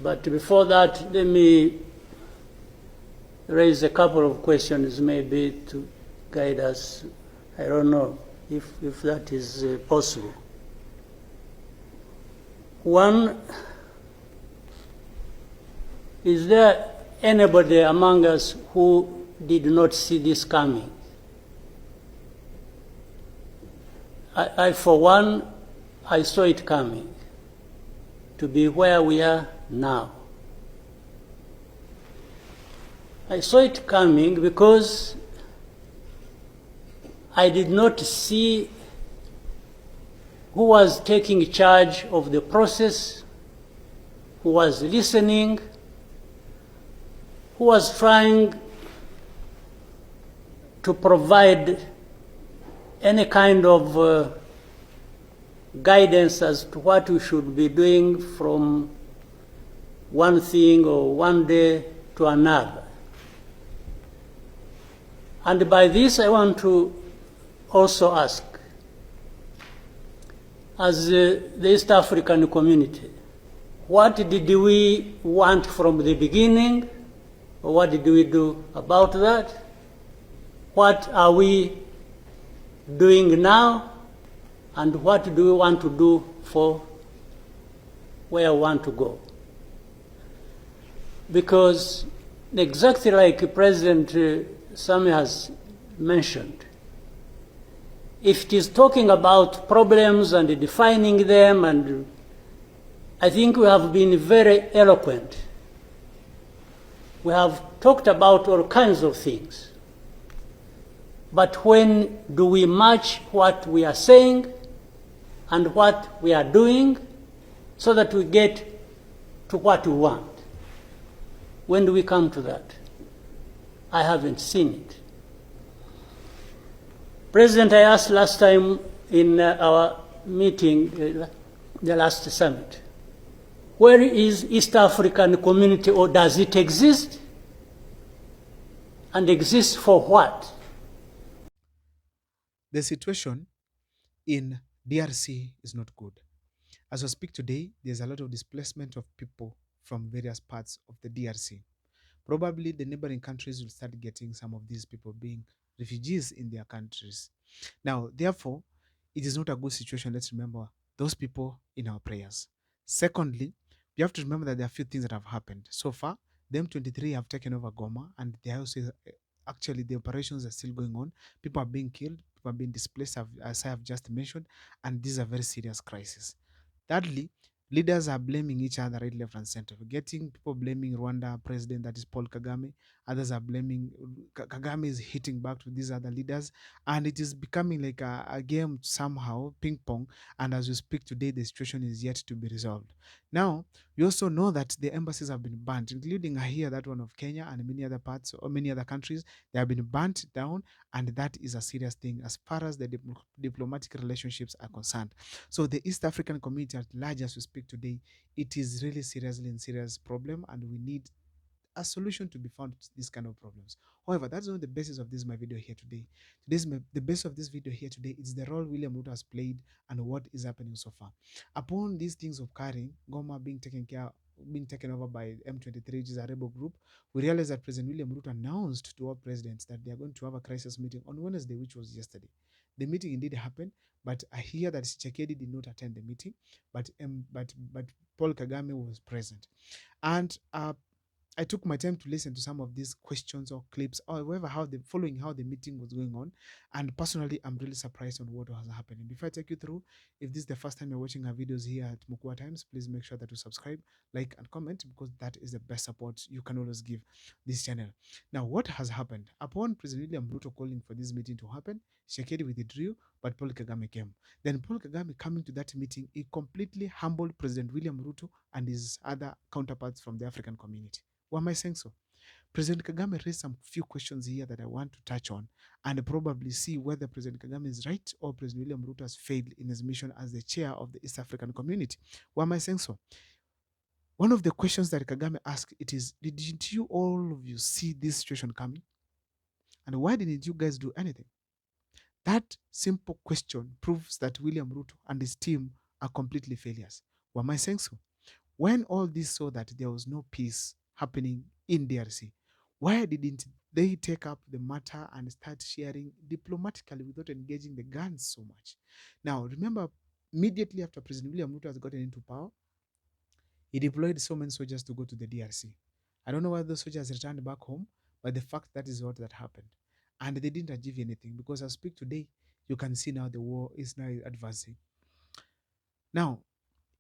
But before that, let me raise a couple of questions maybe to guide us. I don't know if that is possible. One, is there anybody among us who did not see this coming? I for one, I saw it coming, to be where we are now. I saw it coming because I did not see who was taking charge of the process, who was listening, who was trying to provide any kind of guidance as to what we should be doing from one thing or one day to another. And by this I want to also ask, as the East African community, what did we want from the beginning? Or what did we do about that? What are we doing now? And what do we want to do for where we want to go? Because exactly like President Sami has mentioned, if it is talking about problems and defining them, and I think we have been very eloquent. We have talked about all kinds of things. But when do we match what we are saying and what we are doing so that we get to what we want? When do we come to that? I haven't seen it. President, I asked last time in our meeting, the last summit, where is East African community, or does it exist? And exist for what? The situation in DRC is not good. As I speak today, there's a lot of displacement of people from various parts of the DRC. Probably the neighboring countries will start getting some of these people being refugees in their countries. Now, therefore, it is not a good situation. Let's remember those people in our prayers. Secondly, we have to remember that there are a few things that have happened. So far, the M23 have taken over Goma, and they also actually the operations are still going on. People are being killed, people are being displaced, as I have just mentioned, and this is a very serious crisis. Thirdly, leaders are blaming each other right, left, and center. We're getting people blaming Rwanda president, that is Paul Kagame. Others are blaming Kagame is hitting back to these other leaders, and it is becoming like a game somehow, ping pong. And as we speak today, the situation is yet to be resolved. Now, we also know that the embassies have been burnt, including here that one of Kenya and many other parts or many other countries. They have been burnt down, and that is a serious thing as far as the diplomatic relationships are concerned. So the East African community at large, as we speak today, it is really seriously in serious problem, and we need a solution to be found to these kind of problems. However, that's not the basis of this my video here today. The base of this video here today is the role William Ruto has played and what is happening so far. Upon these things occurring, Goma being taken over by M23, which is a rebel group, we realized that President William Ruto announced to all presidents that they are going to have a crisis meeting on Wednesday, which was yesterday. The meeting indeed happened, but I hear that Tshisekedi did not attend the meeting, but Paul Kagame was present. And I took my time to listen to some of these questions or clips or whatever, following how the meeting was going on. And personally, I'm really surprised on what was happening. Before I take you through, if this is the first time you're watching our videos here at Mukua Times, please make sure that you subscribe, like, and comment, because that is the best support you can always give this channel. Now, what has happened? Upon President William Ruto calling for this meeting to happen, Tshisekedi withdrew, but Paul Kagame came. Then Paul Kagame coming to that meeting, he completely humbled President William Ruto and his other counterparts from the African community. Why am I saying so? President Kagame raised some few questions here that I want to touch on and probably see whether President Kagame is right or President William Ruto has failed in his mission as the chair of the East African community. Why am I saying so? One of the questions that Kagame asked, it is, didn't you all of you see this situation coming? And why didn't you guys do anything? That simple question proves that William Ruto and his team are completely failures. Why am I saying so? When all this saw that there was no peace happening in DRC, why didn't they take up the matter and start sharing diplomatically without engaging the guns so much? Now, remember, immediately after President William Ruto has gotten into power, he deployed so many soldiers to go to the DRC. I don't know whether those soldiers returned back home, but the fact that is what that happened. And they didn't achieve anything because as I speak today, you can see now the war is now advancing. Now,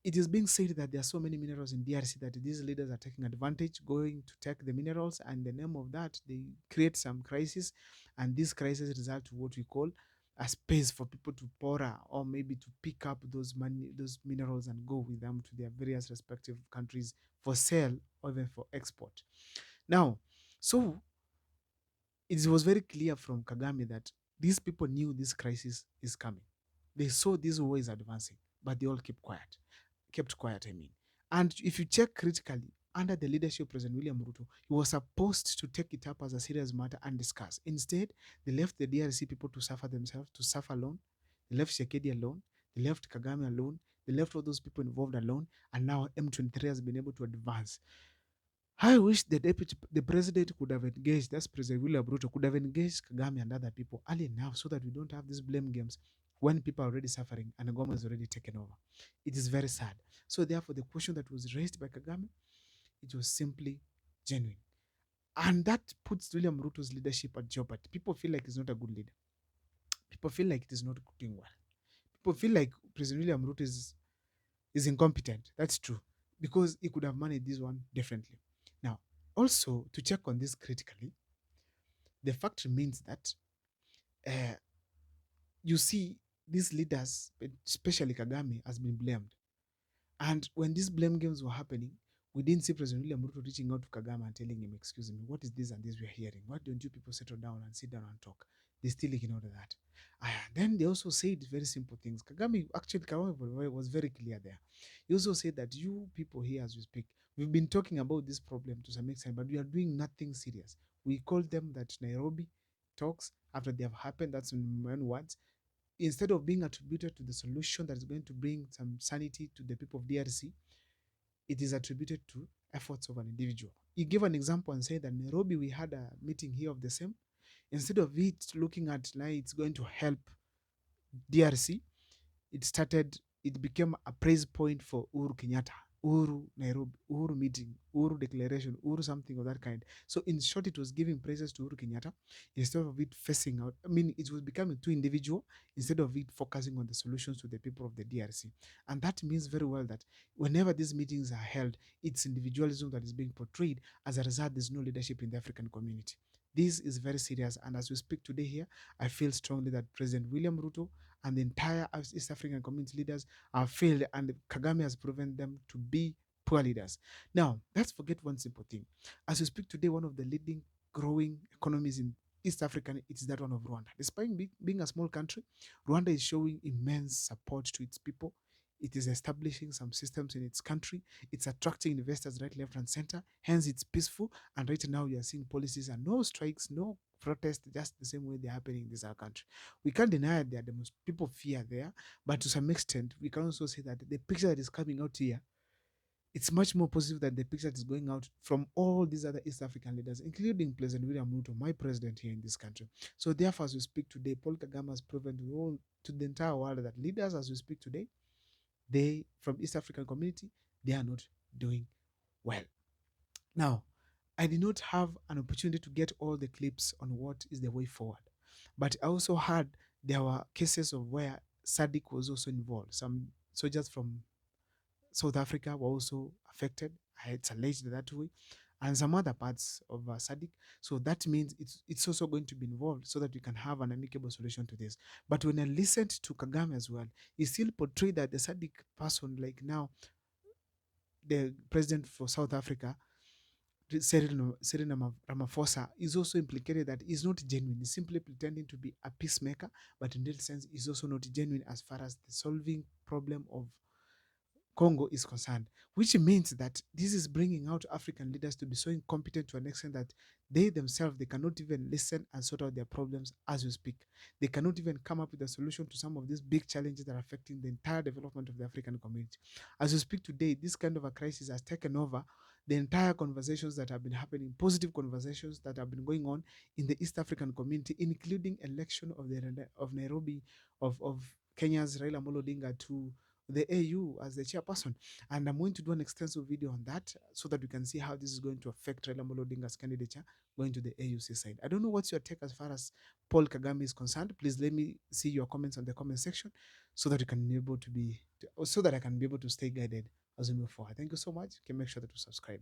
it is being said that there are so many minerals in DRC that these leaders are taking advantage, going to take the minerals, and in the name of that, they create some crisis, and this crisis result to what we call a space for people to pour or maybe to pick up those money, those minerals and go with them to their various respective countries for sale or even for export. Now, so it was very clear from Kagame that these people knew this crisis is coming. They saw this war is advancing, but they all kept quiet, I mean. And if you check critically, under the leadership of President William Ruto, he was supposed to take it up as a serious matter and discuss. Instead, they left the DRC people to suffer themselves, to suffer alone. They left Shekedi alone. They left Kagame alone. They left all those people involved alone. And now M23 has been able to advance. I wish the president could have engaged, that's President William Ruto, could have engaged Kagame and other people early enough so that we don't have these blame games when people are already suffering and the government is already taken over. It is very sad. So therefore, the question that was raised by Kagame, it was simply genuine. And that puts William Ruto's leadership at jeopardy. People feel like he's not a good leader. People feel like it is not doing well. People feel like President William Ruto is incompetent. That's true. Because he could have managed this one differently. Now, also to check on this critically, the fact remains that you see these leaders, especially Kagame, has been blamed. And when these blame games were happening, we didn't see President William Ruto reaching out to Kagame and telling him, excuse me, what is this and this we're hearing? Why don't you people settle down and sit down and talk? They still ignored that. Then they also said very simple things. Kagame was very clear there. He also said that you people here as we speak, we've been talking about this problem to some extent, but we are doing nothing serious. We call them that Nairobi talks after they have happened. That's in my own words. Instead of being attributed to the solution that is going to bring some sanity to the people of DRC, it is attributed to efforts of an individual. He gave an example and said that Nairobi, we had a meeting here of the same. Instead of it looking at now it's going to help DRC, it became a praise point for Uhuru Kenyatta, Uhuru Nairobi, Uhuru meeting, Uhuru declaration, Uhuru something of that kind. So in short, it was giving praises to Uhuru Kenyatta instead of it facing out. I mean, it was becoming too individual instead of it focusing on the solutions to the people of the DRC. And that means very well that whenever these meetings are held, it's individualism that is being portrayed. As a result, there's no leadership in the African community. This is very serious. And as we speak today here, I feel strongly that President William Ruto and the entire East African community leaders have failed, and Kagame has proven them to be poor leaders. Now, let's forget one simple thing. As we speak today, one of the leading growing economies in East Africa, it is that one of Rwanda. Despite being a small country, Rwanda is showing immense support to its people. It is establishing some systems in its country. It's attracting investors right, left, and center. Hence, it's peaceful. And right now, we are seeing policies and no strikes, no protests, just the same way they're happening in this our country. We can't deny that the most people fear there, but to some extent, we can also say that the picture that is coming out here, it's much more positive than the picture that is going out from all these other East African leaders, including President William Ruto, my president here in this country. So therefore, as we speak today, Paul Kagame has proven to the entire world that leaders, as we speak today, they from East African community, they are not doing well. Now, I did not have an opportunity to get all the clips on what is the way forward, but I also heard there were cases of where SADC was also involved. Some soldiers from South Africa were also affected. It's alleged that way, and some other parts of SADC. So that means it's also going to be involved so that we can have an amicable solution to this. But when I listened to Kagame as well, he still portrayed that the SADC person, like now the president for South Africa, Cyril Ramaphosa, is also implicated that he's not genuine. He's simply pretending to be a peacemaker, but in that sense, he's also not genuine as far as the solving problem of Congo is concerned, which means that this is bringing out African leaders to be so incompetent to an extent that they themselves, they cannot even listen and sort out their problems as we speak. They cannot even come up with a solution to some of these big challenges that are affecting the entire development of the African community. As we speak today, this kind of a crisis has taken over the entire conversations that have been happening, positive conversations that have been going on in the East African community, including election of Nairobi, of Kenya's Raila Amolo Odinga to the AU as the chairperson. And I'm going to do an extensive video on that so that we can see how this is going to affect Raila Amolo Odinga's candidature going to the AUC side. I don't know what's your take as far as Paul Kagame is concerned. Please let me see your comments on the comment section so that you can be able to so that I can be able to stay guided as we move forward. Thank you so much. You can make sure that you subscribe.